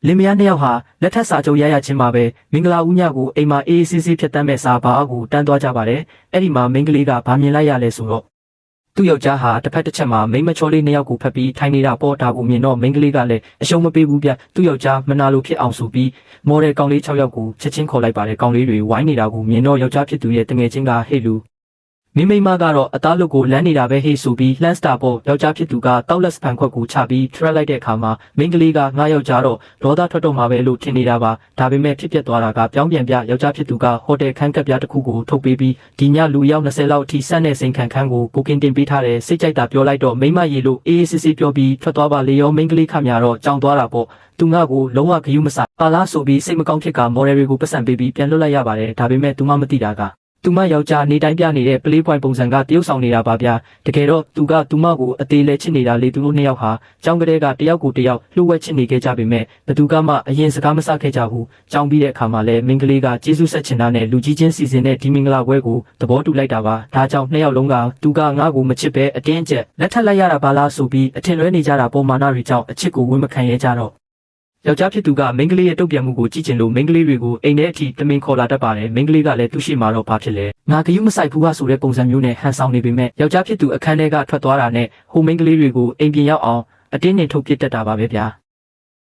လင်မယားနှစ်ယောက်ဟာလက်ထပ်စာချုပ်ရရချင်းမှာပဲမင်္ဂလာဦးညကိုအိမ်မှာအေးအေးဆေးဆေးဖြတ်တန်းမဲ့စာဘာအကိုတန်းသွားကြပါတယ်အဲ့ဒီမှာမိန်းကလေးကဗာမြင်လိုက်ရလဲဆိုတော့သူ့ယောက်ျားဟာတစ်ဖက်တစ်ချက်မှာမိန်းမချောလေးနှစ်ယောက်ကိုဖက်ပြီးထိုင်နေတာပေါ့ဒါကိုမြင်တော့မိန်းကလေးကလည်းအရှုံးမပေးဘူးဗျသူ့ယောက်ျားမနာလိုဖြစ်အောင်ဆိုပြီးမော်ဒယ်ကောင်လေး6ယောက်ကိုချက်ချင်းခေါ်လိုက်ပါတယ်ကောင်လေးတွေဝိုင်းနေတာကိုမြင်တော့ယောက်ျားဖြစ်သူရဲ့တငယ်ချင်းကဟေ့လူမိမကတော့အသားလုတ်ကိုလမ်းနေတာပဲဟေ့ဆိုပြီးလှမ်းစတာပေါ့ယောက်ျားဖြစ်သူကတောက်လက်စပန်ခွက်ကိုချပြီးထရက်လိုက်တဲ့အခါမှာမိန်းကလေးကငါယောက်ျားတော့ဒေါသထွက်တော့မှာပဲလို့ထင်နေတာပါဒါပေမဲ့ဖြစ်ပျက်သွားတာကပြောင်းပြန်ပြယောက်ျားဖြစ်သူကဟိုတယ်ခန်းကပ်ပြားတစ်ခုကိုထုတ်ပေးပြီးဒီညလူရောက်20လောက်အထိစက်နဲ့စိန်ခံခန်းကိုကိုကင်းတင်ပေးထားတယ်စိတ်ကြိုက်တာပြောလိုက်တော့မိမရေလို့အေးအေးဆေးဆေးပြောပြီးထွက်သွားပါလေရောမိန်းကလေးခမရတော့ကြောင်သွားတာပေါ့သူငါ့ကိုလုံးဝဂယုမစားပါလားဆိုပြီးစိတ်မကောင်းဖြစ်ကမော်ဒယ်တွေကိုပတ်စံပေးပြီးပြန်လွတ်လိုက်ရပါတယ်ဒါပေမဲ့သူမမသိတာကသူမယောက်ျားနေတိုင်းပြနေတဲ့ play point ပုံစံကတရုပ်ဆောင်နေတာပါဗျာတကယ်တော့သူကသူမကိုအသေးလဲချစ်နေတာလေသူတို့နှစ်ယောက်ဟာကြောင်းကလေးကတယောက်ကိုတယောက်လှုပ်ဝက်ချစ်နေခဲ့ကြပေမဲ့ဘသူကမှအရင်စကားမစခဲ့ကြဘူးကြောင်းပြီးတဲ့အခါမှာလဲမင်္ဂလေးကကျေးဇူးဆက်ချင်တာနဲ့လူကြီးချင်းစီစဉ်တဲ့ဒီမင်္ဂလာပွဲကိုသဘောတူလိုက်တာပါဒါကြောင့်နှစ်ယောက်လုံးကသူကငါ့ကိုမချစ်ပဲအတင်းအကျပ်လက်ထပ်လိုက်ရတာပါလားဆိုပြီးအထင်လွဲနေကြတာပေါ်မာနာတွေကြောင့်အချစ်ကိုဝန်မခံရကြတော့ယောက်ျားဖြစ်သူကမိန်းကလေးရဲ့တုတ်ပြန်မှုကိုကြည့်ချင်လို့မိန်းကလေးတွေကိုအိမ်ထဲအထိတမင်ခေါ်လာတတ်ပါတယ်မိန်းကလေးကလည်းသူ့ရှိမှတော့ဘာဖြစ်လဲငါဂယုမဆိုင်ဘူးဟာဆိုတဲ့ပုံစံမျိုးနဲ့ဟန်ဆောင်နေပေမဲ့ယောက်ျားဖြစ်သူအခန်းထဲကထွက်သွားတာနဲ့ဟိုမိန်းကလေးတွေကိုအိမ်ပြင်ရောက်အောင်အတင်းနဲ့ထုတ်ပစ်တတ်တာပါပဲဗျာ